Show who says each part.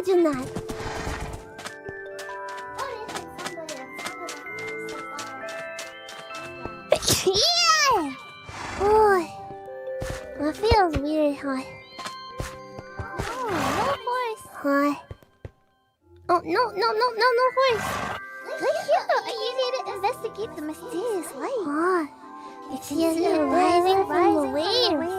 Speaker 1: Imagine that. Yeah! Boy, that feels weird. Hi. Oh, no horse. Hi. Oh, no horse. Look here, you need to investigate the mysterious light. It's here rising from the waves.